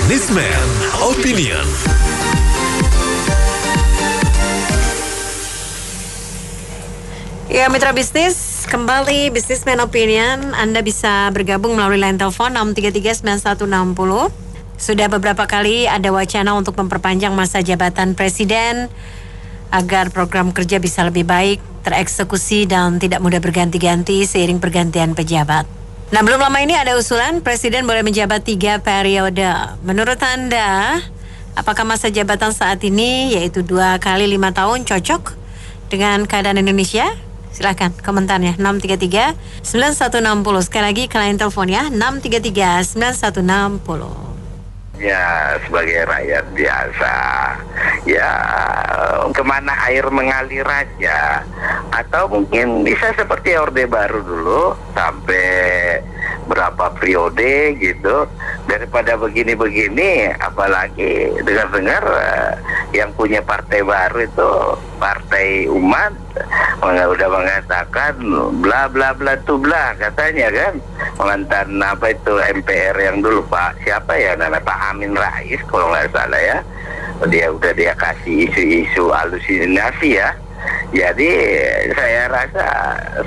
Businessman Opinion. Ya, mitra bisnis, kembali Businessman Opinion. Anda bisa bergabung melalui line telepon 633-9160. Sudah beberapa kali ada wacana untuk memperpanjang masa jabatan presiden agar program kerja bisa lebih baik, tereksekusi dan tidak mudah berganti-ganti seiring pergantian pejabat. Nah, belum lama ini ada usulan presiden boleh menjabat 3 periode. Menurut Anda, apakah masa jabatan saat ini yaitu 2 kali 5 tahun cocok dengan keadaan Indonesia? Silahkan komentarnya 633-9160. Sekali lagi ke line telepon ya 633-9160. Ya, sebagai rakyat biasa, ya kemana air mengalir aja. Atau mungkin bisa seperti Orde Baru dulu, sampai berapa periode gitu. Daripada begini-begini, apalagi dengar-dengar yang punya partai baru itu Partai Umat udah mengatakan bla bla bla tuh bla katanya kan, mantan apa itu MPR yang dulu Pak siapa ya namanya Pak Amin Rais kalau nggak salah ya, dia kasih isu-isu halusinasi ya. Jadi saya rasa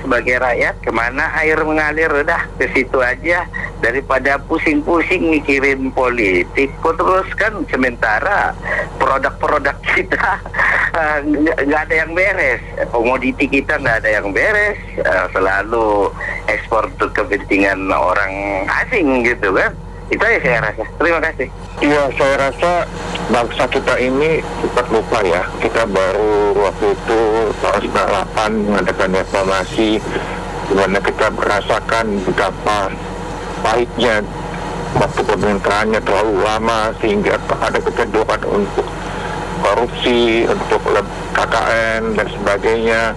sebagai rakyat kemana air mengalir udah ke situ aja, daripada pusing-pusing mikirin politik. Terus kan sementara produk-produk kita nggak ada yang beres, komoditi kita nggak ada yang beres, selalu ekspor untuk kepentingan orang asing gitu kan. Itu aja saya rasa. Terima kasih. Iya, saya rasa bangsa kita ini cepat lupa ya. Kita baru waktu itu tahun 98 mengadakan reformasi, di mana kita merasakan betapa pahitnya waktu pemerintahannya terlalu lama sehingga ada kecenderungan untuk korupsi, untuk KKN dan sebagainya.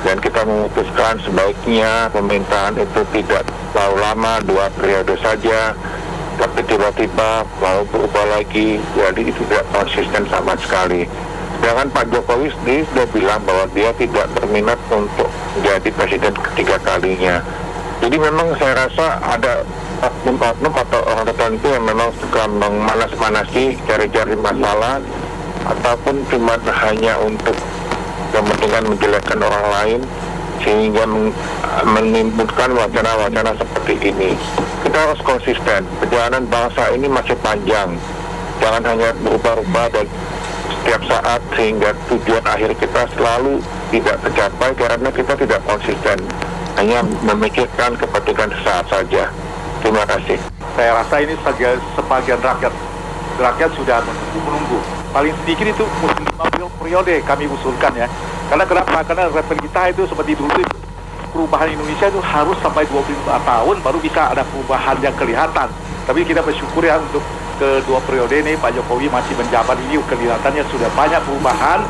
Dan kita memutuskan sebaiknya pemerintahan itu tidak terlalu lama, 2 periode saja. Tapi tiba-tiba mau berubah lagi, jadi itu tidak konsisten sama sekali. Sedangkan Pak Jokowi sendiri sudah bilang bahwa dia tidak berminat untuk menjadi presiden ketiga kalinya. Jadi memang saya rasa ada oknum-oknum atau orang tertentu yang memang suka memanas-manasi, cari-cari masalah, ataupun cuma hanya untuk kepentingan menjelekkan orang lain, sehingga menimbulkan wacana-wacana seperti ini. Kita harus konsisten, perjalanan bangsa ini masih panjang, jangan hanya berubah-ubah dan setiap saat sehingga tujuan akhir kita selalu tidak tercapai karena kita tidak konsisten, hanya memikirkan kepentingan sesaat saja. Terima kasih. Saya rasa ini sebagian rakyat sudah menunggu. Paling sedikit itu 5 periode kami usulkan ya. Karena kenapa? Karena refer kita itu seperti dulu itu perubahan Indonesia itu harus sampai 25 tahun baru bisa ada perubahan yang kelihatan. Tapi kita bersyukur ya untuk kedua periode ini Pak Jokowi masih menjabat ini kelihatannya sudah banyak perubahan.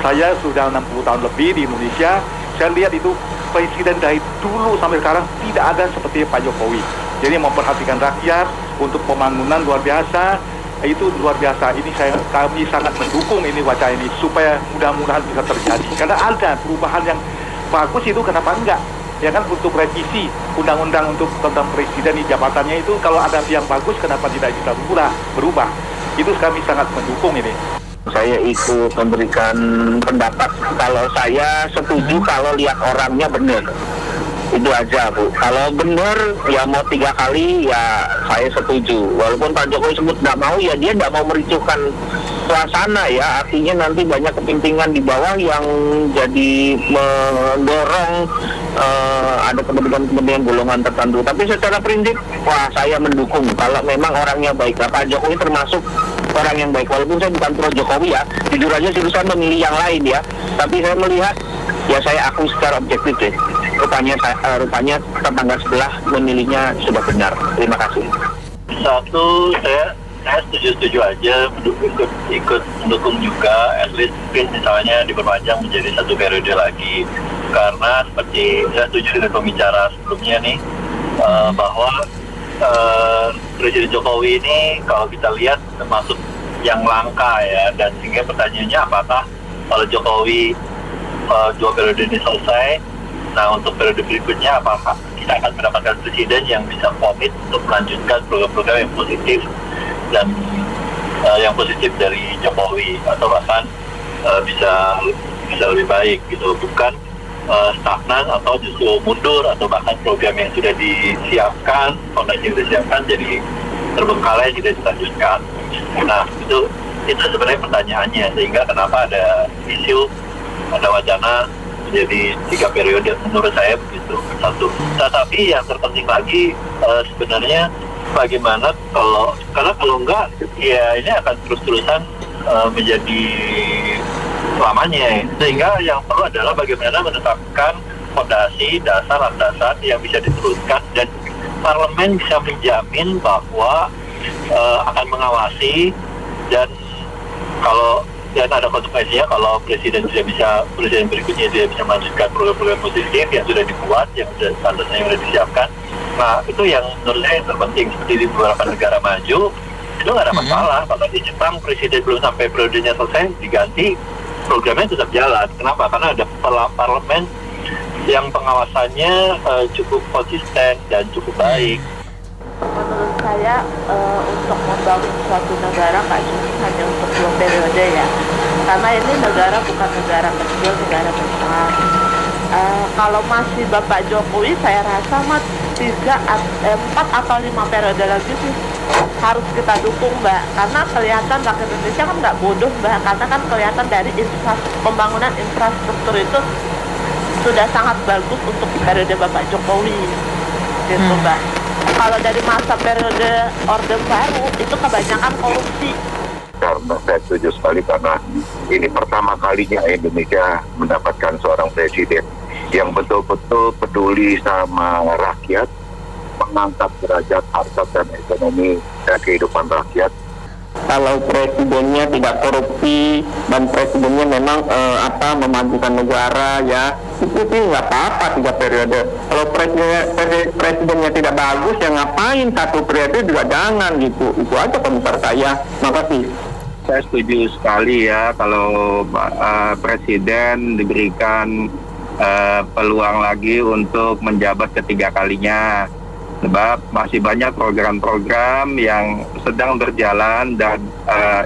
Saya sudah 60 tahun lebih di Indonesia. Saya lihat itu presiden dari dulu sampai sekarang tidak ada seperti Pak Jokowi. Jadi memperhatikan rakyat untuk pembangunan luar biasa. Itu luar biasa. Ini kami sangat mendukung ini wacana ini supaya mudah-mudahan bisa terjadi. Karena ada perubahan yang bagus itu kenapa enggak? Ya kan, untuk revisi undang-undang untuk tentang presiden di jabatannya itu kalau ada yang bagus kenapa tidak bisa berubah? Itu kami sangat mendukung ini. Saya ikut memberikan pendapat. Kalau saya setuju kalau lihat orangnya benar. Itu aja Bu. Kalau benar ya mau 3 kali ya saya setuju. Walaupun Pak Jokowi sebut nggak mau, ya dia nggak mau mericuhkan suasana ya. Artinya nanti banyak kepentingan di bawah yang jadi mendorong ada kepentingan golongan tertentu. Tapi secara prinsip, wah saya mendukung kalau memang orangnya baik. Nah, Pak Jokowi termasuk orang yang baik. Walaupun saya bukan pro Jokowi ya, jujur aja sih saya memilih yang lain ya. Tapi saya melihat ya saya akui secara objektif deh. Rupanya tetangga sebelah memilihnya sudah benar. Terima kasih. Satu, saya setuju aja ikut mendukung juga, at least misalnya diperpanjang menjadi 1 periode lagi. Karena seperti saya setuju dengan pembicara sebelumnya nih, bahwa Presiden Jokowi ini kalau kita lihat termasuk yang langka ya, dan sehingga pertanyaannya apakah kalau Jokowi 2 periode ini selesai, nah untuk periode berikutnya apakah kita akan mendapatkan presiden yang bisa komit untuk melanjutkan program-program yang positif dan yang positif dari Jokowi, atau bahkan bisa lebih baik gitu, bukan stagnan atau justru mundur, atau bahkan program yang sudah disiapkan, fondasi yang sudah disiapkan jadi terbengkalai, tidak dilanjutkan. Nah, itu sebenarnya pertanyaannya, sehingga kenapa ada isu, ada wacana menjadi 3 periode, menurut saya begitu. Satu. Tetapi yang terpenting lagi sebenarnya bagaimana karena kalau enggak, ya ini akan terus-terusan menjadi lamanya. Sehingga yang perlu adalah bagaimana menetapkan fondasi, dasar-landasan yang bisa diteruskan, dan parlemen bisa menjamin bahwa akan mengawasi, dan ada konsekuensinya kalau presiden berikutnya tidak bisa melanjutkan program-program positif yang sudah dibuat, yang sudah standarnya yang sudah disiapkan. Nah, itu yang menurut saya yang terpenting. Seperti di beberapa negara maju itu nggak ada masalah. Bahkan di Jepang presiden belum sampai periodenya selesai diganti, programnya tetap jalan. Kenapa? Karena ada parlemen yang pengawasannya cukup konsisten dan cukup baik. Menurut saya untuk membangun suatu negara nggak cuma hanya untuk 2 periode ya, karena ini negara bukan negara kecil, negara besar. Kalau masih Bapak Jokowi, saya rasa 4 atau 5 periode lagi sih harus kita dukung, Mbak, karena kelihatan rakyat Indonesia kan nggak bodoh, Mbak, karena kan kelihatan dari pembangunan infrastruktur itu sudah sangat bagus untuk periode Bapak Jokowi, gitu, Mbak. Kalau dari masa periode Orde Baru itu kebanyakan korupsi. Karena saya setuju sekali, karena ini pertama kalinya Indonesia mendapatkan seorang presiden yang betul-betul peduli sama rakyat, mengangkat derajat harta dan ekonomi dan kehidupan rakyat. Kalau presidennya tidak korupsi dan presidennya memang memajukan negara, ya itu sih nggak apa-apa 3 periode. Kalau presidennya tidak bagus, ya ngapain 1 periode juga jangan gitu. Itu aja komentar saya. Makasih. Saya setuju sekali ya kalau presiden diberikan peluang lagi untuk menjabat ketiga kalinya. Sebab masih banyak program-program yang sedang berjalan dan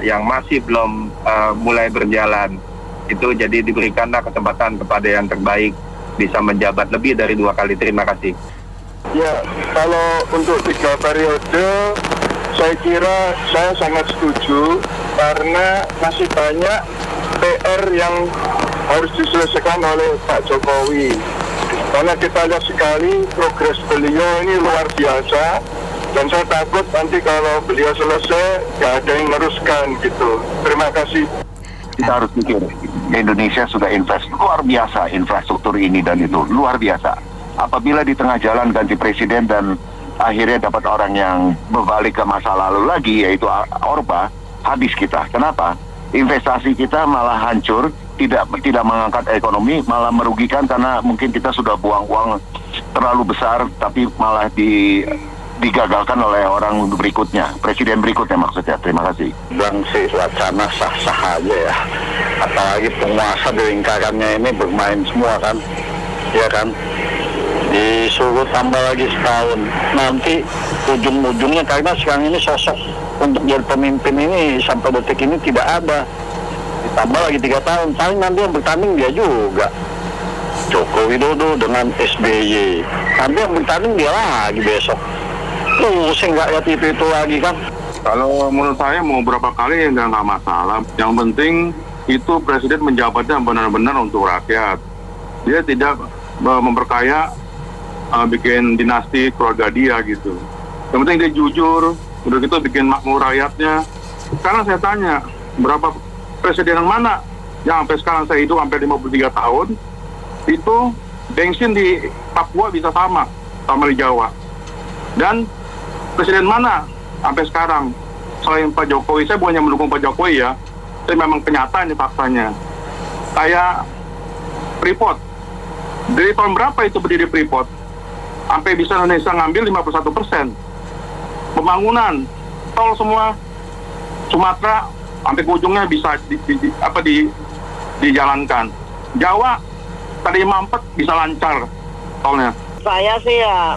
yang masih belum mulai berjalan. Itu jadi diberikanlah kesempatan kepada yang terbaik bisa menjabat lebih dari 2 kali. Terima kasih. Ya, kalau untuk 3 periode, saya kira saya sangat setuju karena masih banyak PR yang harus diselesaikan oleh Pak Jokowi. Karena kita lihat sekali progres beliau ini luar biasa, dan saya takut nanti kalau beliau selesai nggak ada yang meneruskan gitu. Terima kasih. Kita harus pikir, Indonesia sudah invest luar biasa infrastruktur ini dan itu luar biasa. Apabila di tengah jalan ganti presiden dan akhirnya dapat orang yang berbalik ke masa lalu lagi, yaitu Orba, habis kita. Kenapa? Investasi kita malah hancur. Tidak mengangkat ekonomi, malah merugikan karena mungkin kita sudah buang uang terlalu besar, tapi malah digagalkan oleh orang berikutnya, presiden berikutnya maksudnya. Terima kasih. Bang, si wacana sah-sah aja ya. Apalagi penguasa di lingkarannya ini bermain semua kan, ya kan. Disuruh tambah lagi setahun. Nanti ujung-ujungnya, karena sekarang ini sosok untuk jadi pemimpin ini sampai detik ini tidak ada. Ditambah lagi 3 tahun, paling nanti yang bertanding dia juga, Joko Widodo dengan SBY. Nanti yang bertanding dia lagi besok. Pusing rakyat itu lagi kan. Kalau menurut saya mau berapa kali nggak masalah. Yang penting itu presiden menjabatnya benar-benar untuk rakyat. Dia tidak memperkaya, bikin dinasti keluarga dia gitu. Yang penting dia jujur, udah gitu bikin makmur rakyatnya. Sekarang saya tanya, berapa presiden yang mana yang sampai sekarang saya hidup sampai 53 tahun itu bensin di Papua bisa sama di Jawa, dan presiden mana sampai sekarang selain Pak Jokowi, saya bukannya mendukung Pak Jokowi ya, tapi memang kenyataan ini faktanya, kayak Freeport, dari tahun berapa itu berdiri Freeport sampai bisa Indonesia ngambil 51%. Pembangunan tol semua Sumatera sampai ke ujungnya bisa dijalankan. Jawa tadi mampet bisa lancar tolnya. Saya sih ya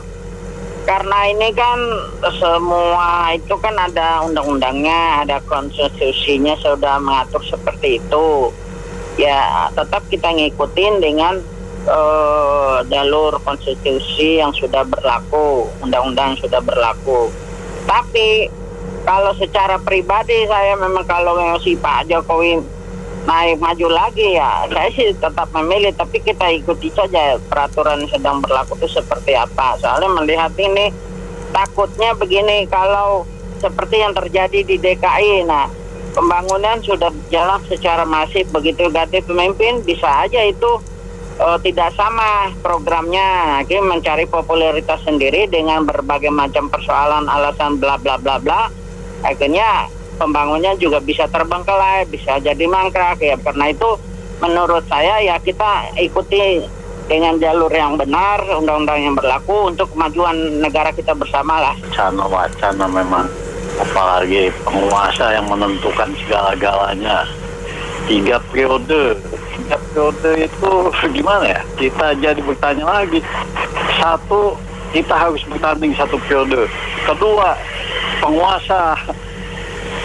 Karena ini kan semua itu kan ada undang-undangnya, ada konstitusinya sudah mengatur seperti itu. Ya tetap kita ngikutin dengan jalur konstitusi yang sudah berlaku, undang-undang sudah berlaku. Tapi kalau secara pribadi saya memang kalau si Pak Jokowi naik maju lagi ya saya sih tetap memilih, tapi kita ikuti saja peraturan yang sedang berlaku itu seperti apa. Soalnya melihat ini takutnya begini, kalau seperti yang terjadi di DKI, nah pembangunan sudah jalan secara masif, begitu ganti pemimpin bisa aja itu tidak sama programnya, akhirnya mencari popularitas sendiri dengan berbagai macam persoalan, alasan bla bla bla bla, akhirnya pembangunannya juga bisa terbengkelai, bisa jadi mangkrak ya. Karena itu menurut saya ya kita ikuti dengan jalur yang benar, undang-undang yang berlaku untuk kemajuan negara kita bersama lah. Wacana memang, apalagi penguasa yang menentukan segala-galanya. 3 periode itu gimana ya? Kita jadi bertanya lagi. 1, kita harus bertanding 1 periode. 2, penguasa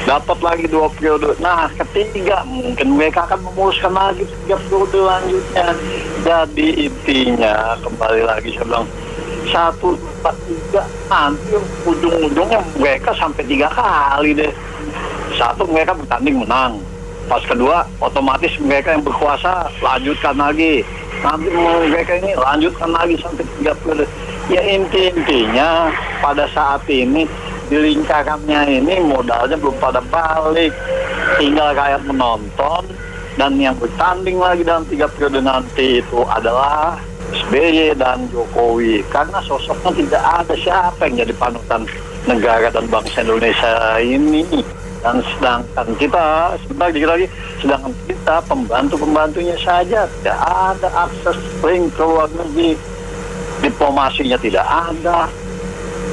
dapat lagi 2 periode. Nah, 3 mungkin mereka akan memuluskan lagi 3 periode lanjutnya. Jadi intinya kembali lagi saya bilang 1, 2, 3 nanti ujung-ujungnya mereka sampai 3 kali deh. 1 mereka bertanding menang. Pas 2 otomatis mereka yang berkuasa lanjutkan lagi. Nanti mereka ini lanjutkan lagi sampai 3 periode. Ya intinya pada saat ini di lingkarannya ini modalnya belum pada balik, tinggal rakyat menonton, dan yang bertanding lagi dalam 3 periode nanti itu adalah SBY dan Jokowi, karena sosoknya tidak ada siapa yang jadi panutan negara dan bangsa Indonesia ini. Dan sedangkan kita sedangkan kita pembantu-pembantunya saja tidak ada akses link ke luar negeri, diplomasinya tidak ada,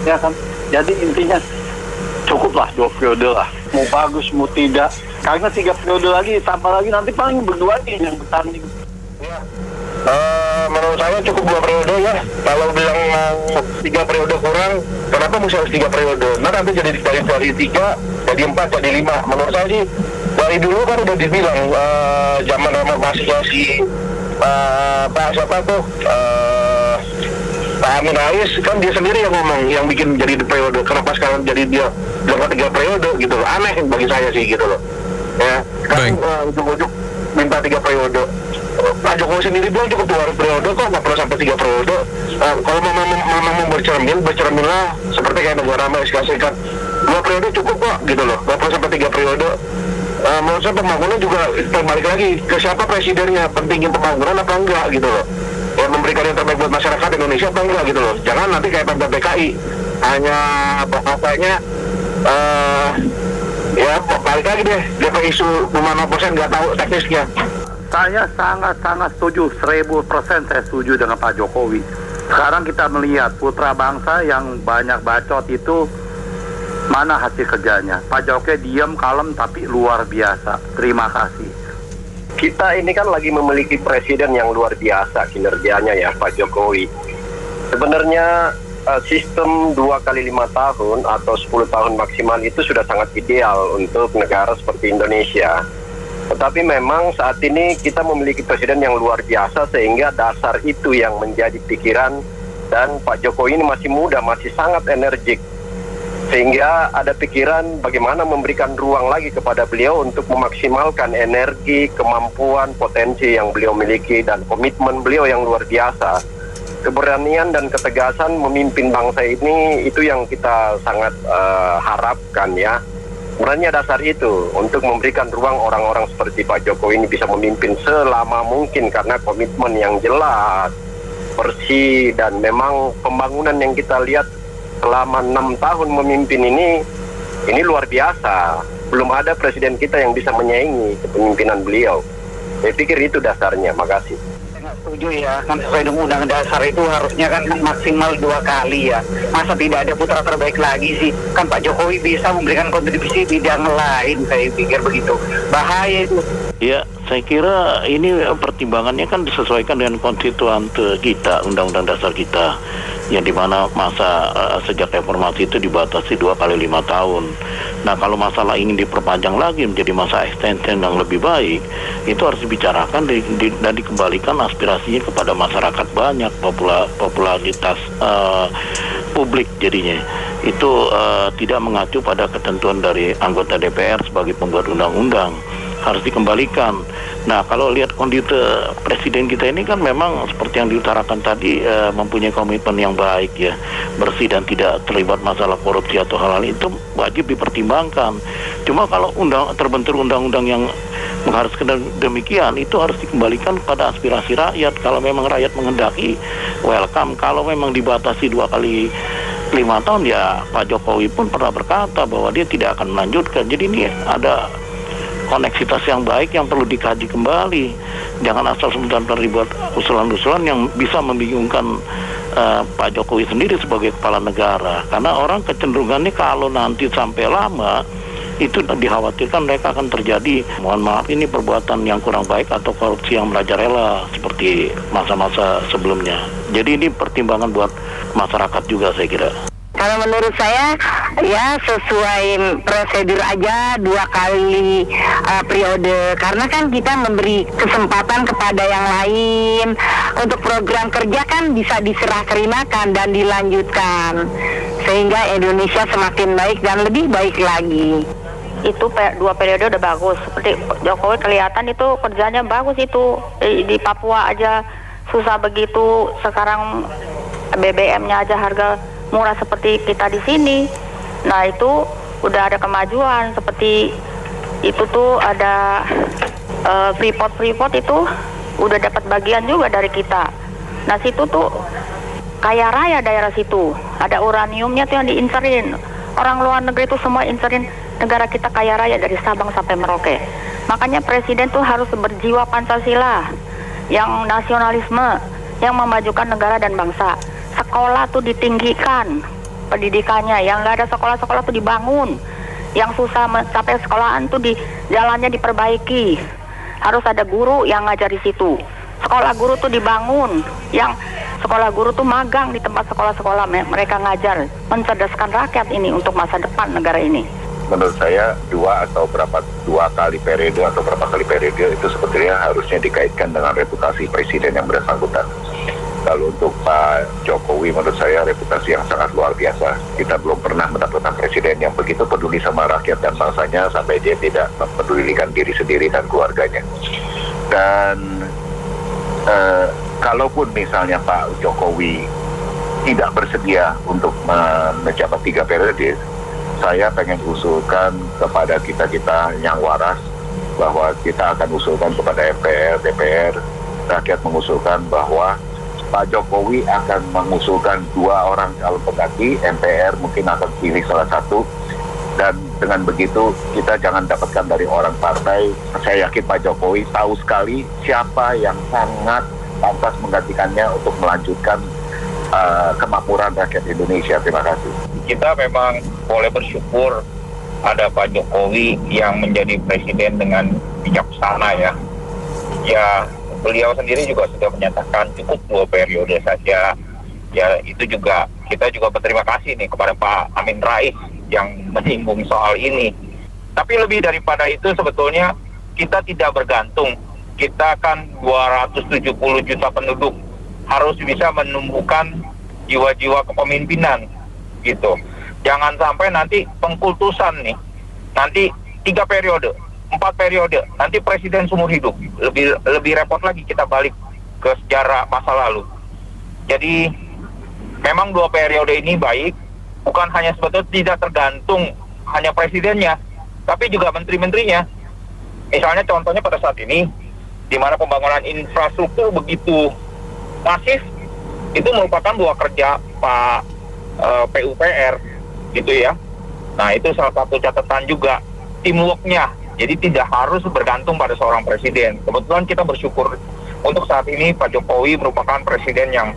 ya kan? Jadi intinya cukuplah 2 periode lah, mau bagus mau tidak, karena 3 periode lagi tambah lagi nanti paling berdua nih yang bertanding. Ya. Menurut saya cukup 2 periode ya. Kalau bilang 3 periode kurang, kenapa mesti harus 3 periode? Nah nanti jadi dari 3 jadi 4 jadi 5. Menurut saya sih dari dulu kan udah dibilang zaman reformasinya si Pak siapa tuh Pak Amin Rais, kan dia sendiri yang ngomong, yang bikin jadi periode. Kenapa sekarang jadi dia bilang 3 periode gitu loh? Aneh bagi saya sih gitu loh. Ya, kan ujung-ujung minta 3 periode. Pak Jokowi sendiri bilang cukup 2 periode kok, nggak perlu sampai 3 periode. Kalau mau bercerminlah seperti kayak negara Amerika Serikat. 2 periode cukup kok gitu loh, nggak perlu sampai 3 periode. Menurut saya pembangunan juga balik lagi ke siapa presidennya, pentingin pembangunan apa enggak gitu loh. Ya memberikan yang terbaik buat masyarakat Indonesia apa enggak gitu loh. Jangan nanti kayak Pemda DKI hanya pokoknya ya balik lagi deh dia ke isu 50% nggak tahu teknisnya. Saya sangat setuju, 1000% saya setuju dengan Pak Jokowi. Sekarang kita melihat putra bangsa yang banyak bacot itu, mana hasil kerjanya? Pak Jokowi diam, kalem, tapi luar biasa. Terima kasih. Kita ini kan lagi memiliki presiden yang luar biasa kinerjanya ya, Pak Jokowi. Sebenarnya sistem 2 kali 5 tahun atau 10 tahun maksimal itu sudah sangat ideal untuk negara seperti Indonesia. Tetapi memang saat ini kita memiliki presiden yang luar biasa, sehingga dasar itu yang menjadi pikiran, dan Pak Jokowi ini masih muda, masih sangat energik, sehingga ada pikiran bagaimana memberikan ruang lagi kepada beliau untuk memaksimalkan energi, kemampuan, potensi yang beliau miliki, dan komitmen beliau yang luar biasa. Keberanian dan ketegasan memimpin bangsa ini, itu yang kita sangat harapkan ya. Sebenarnya dasar itu untuk memberikan ruang orang-orang seperti Pak Jokowi ini bisa memimpin selama mungkin, karena komitmen yang jelas, bersih, dan memang pembangunan yang kita lihat selama 6 tahun memimpin ini luar biasa. Belum ada presiden kita yang bisa menyaingi kepemimpinan beliau. Saya pikir itu dasarnya. Makasih. setuju ya, kan sesuai dengan undang dasar itu harusnya kan maksimal 2 kali ya. Masa tidak ada putra terbaik lagi sih? Kan Pak Jokowi bisa memberikan kontribusi bidang lain, saya pikir begitu. Bahaya itu. Ya, saya kira ini pertimbangannya kan disesuaikan dengan konstituen kita, undang-undang dasar kita, yang dimana masa sejak reformasi itu dibatasi 2 kali 5 tahun. Nah, kalau masalah ingin diperpanjang lagi menjadi masa extension yang lebih baik, itu harus dibicarakan dan dikembalikan aspirasinya kepada masyarakat banyak, popularitas publik jadinya. Itu tidak mengacu pada ketentuan dari anggota DPR sebagai pembuat undang-undang, harus dikembalikan. Nah, kalau lihat kondisi presiden kita ini kan memang seperti yang diutarakan tadi, mempunyai komitmen yang baik ya, bersih dan tidak terlibat masalah korupsi atau hal-hal itu wajib dipertimbangkan. Cuma kalau terbentur undang-undang yang mengharuskan demikian, itu harus dikembalikan pada aspirasi rakyat. Kalau memang rakyat menghendaki, welcome. Kalau memang dibatasi 2 kali 5 tahun, ya Pak Jokowi pun pernah berkata bahwa dia tidak akan melanjutkan. Jadi ini ada koneksitas yang baik yang perlu dikaji kembali. Jangan asal sebentar dibuat usulan-usulan yang bisa membingungkan Pak Jokowi sendiri sebagai kepala negara. Karena orang kecenderungannya kalau nanti sampai lama, itu dikhawatirkan mereka akan terjadi, mohon maaf, ini perbuatan yang kurang baik atau korupsi yang merajalela seperti masa-masa sebelumnya. Jadi ini pertimbangan buat masyarakat juga, saya kira. Kalau menurut saya ya sesuai prosedur aja 2 kali periode, karena kan kita memberi kesempatan kepada yang lain untuk program kerja kan bisa diserah terimakan dan dilanjutkan sehingga Indonesia semakin baik dan lebih baik lagi. Itu 2 periode udah bagus. Seperti Jokowi kelihatan itu kerjanya bagus itu. Di Papua aja susah begitu, sekarang BBM-nya aja harga murah seperti kita di sini. Nah, itu udah ada kemajuan. Seperti itu tuh ada Freeport itu udah dapat bagian juga dari kita. Nah, situ tuh kaya raya daerah situ. Ada uraniumnya tuh yang diinserin. Orang luar negeri tuh semua inserin negara kita kaya raya dari Sabang sampai Merauke. Makanya presiden tuh harus berjiwa Pancasila, yang nasionalisme, yang memajukan negara dan bangsa. Sekolah tuh ditinggikan pendidikannya, yang nggak ada sekolah-sekolah tuh dibangun, yang susah mencapai sekolahan tuh di jalannya diperbaiki. Harus ada guru yang ngajar di situ. Sekolah guru tuh dibangun, yang sekolah guru tuh magang di tempat sekolah-sekolah mereka ngajar, mencerdaskan rakyat ini untuk masa depan negara ini. Menurut saya 2 kali periode atau berapa kali periode itu sebetulnya harusnya dikaitkan dengan reputasi presiden yang bersangkutan. Kalau untuk Pak Jokowi, menurut saya reputasi yang sangat luar biasa. Kita belum pernah mendapatkan presiden yang begitu peduli sama rakyat dan bangsanya sampai dia tidak mempedulikan diri sendiri dan keluarganya. Dan kalaupun misalnya Pak Jokowi tidak bersedia untuk menjabat 3 periode, saya pengen usulkan kepada kita yang waras bahwa kita akan usulkan kepada MPR, DPR, rakyat mengusulkan bahwa Pak Jokowi akan mengusulkan 2 orang calon pengganti, MPR mungkin akan pilih salah satu, dan dengan begitu kita jangan dapatkan dari orang partai. Saya yakin Pak Jokowi tahu sekali siapa yang sangat pantas menggantikannya untuk melanjutkan kemakmuran rakyat Indonesia. Terima kasih. Kita memang boleh bersyukur ada Pak Jokowi yang menjadi presiden dengan bijaksana ya. Ya, beliau sendiri juga sudah menyatakan cukup 2 periode saja. Ya, itu juga kita juga berterima kasih nih kepada Pak Amin Rais yang menyinggung soal ini. Tapi lebih daripada itu sebetulnya kita tidak bergantung. Kita kan 270 juta penduduk, harus bisa menumbuhkan jiwa-jiwa kepemimpinan gitu. Jangan sampai nanti pengkultusan nih, nanti 3 periode, 4 periode, nanti presiden seumur hidup. Lebih repot lagi kita balik ke sejarah masa lalu. Jadi memang 2 periode ini baik, bukan hanya sebetulnya tidak tergantung hanya presidennya, tapi juga menteri-menterinya. Misalnya contohnya pada saat ini, di mana pembangunan infrastruktur begitu masif, itu merupakan 2 kerja Pak PUPR gitu ya. Nah, itu salah satu catatan juga, teamworknya. Jadi tidak harus bergantung pada seorang presiden. Kebetulan kita bersyukur untuk saat ini Pak Jokowi merupakan presiden yang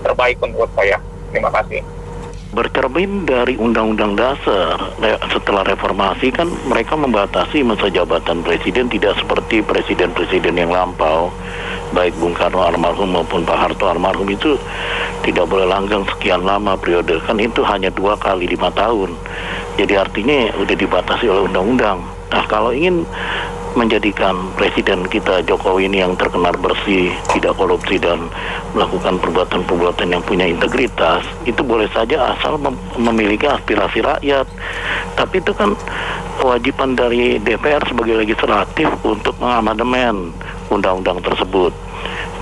terbaik menurut saya. Terima kasih. Bercermin dari Undang-Undang Dasar setelah reformasi kan mereka membatasi masa jabatan presiden tidak seperti presiden-presiden yang lampau, baik Bung Karno almarhum maupun Pak Harto almarhum itu tidak boleh langgeng sekian lama periode, kan itu hanya 2 kali 5 tahun. Jadi artinya udah dibatasi oleh undang-undang. Nah, kalau ingin menjadikan presiden kita Jokowi ini yang terkenal bersih, tidak korupsi dan melakukan perbuatan-perbuatan yang punya integritas, itu boleh saja asal memiliki aspirasi rakyat. Tapi itu kan kewajiban dari DPR sebagai legislatif untuk mengamandemen undang-undang tersebut.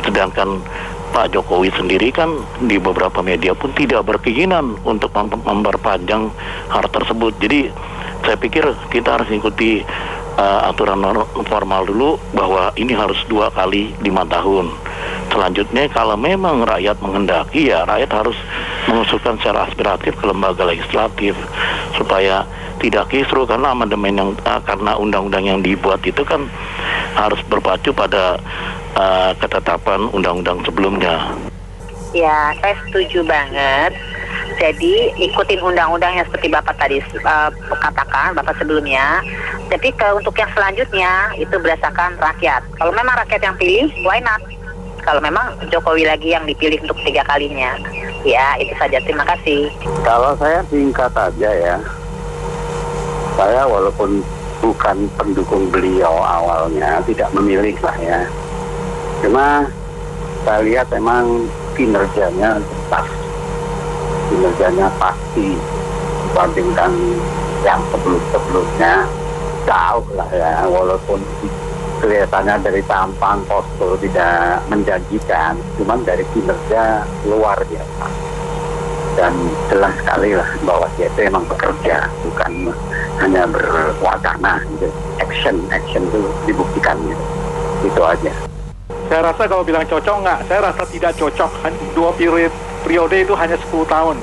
Sedangkan Pak Jokowi sendiri kan di beberapa media pun tidak berkeinginan untuk memperpanjang hal tersebut. Jadi saya pikir kita harus ikuti aturan formal dulu bahwa ini harus 2 kali 5 tahun. Selanjutnya kalau memang rakyat menghendaki, ya rakyat harus mengusulkan secara aspiratif ke lembaga legislatif supaya tidak kisruh, karena amandemen yang karena undang-undang yang dibuat itu kan harus berpacu pada ketetapan undang-undang sebelumnya. Ya, saya setuju banget. Jadi ikutin undang-undang yang seperti Bapak tadi katakan, Bapak sebelumnya. Tapi untuk yang selanjutnya itu berdasarkan rakyat. Kalau memang rakyat yang pilih, why not? Kalau memang Jokowi lagi yang dipilih untuk 3 kalinya. Ya, itu saja. Terima kasih. Kalau saya singkat aja ya. Saya walaupun bukan pendukung beliau awalnya, tidak memilih lah ya. Cuma saya lihat memang kinerjanya pas. Kinerjanya pasti dibandingkan yang sebelumnya jauh lah ya, walaupun kelihatannya dari tampang postur tidak menjanjikan, cuman dari kinerja luar biasa dan jelas sekali lah bahwa dia itu emang bekerja, bukan hanya berwacana gitu. action itu dibuktikan gitu. Itu aja. Saya rasa kalau bilang cocok nggak, saya rasa tidak cocok. 2 periode itu hanya 10 tahun.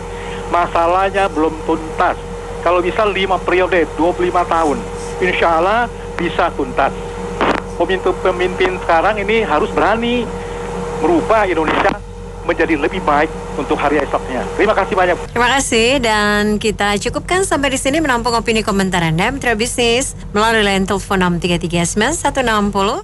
Masalahnya belum tuntas. Kalau bisa 5 periode, 25 tahun. Insya Allah bisa tuntas. Pemimpin sekarang ini harus berani merubah Indonesia menjadi lebih baik untuk hari esoknya. Terima kasih banyak. Terima kasih, dan kita cukupkan sampai di sini menampung opini komentar Anda Mitra Bisnis melalui line telepon 633 9160.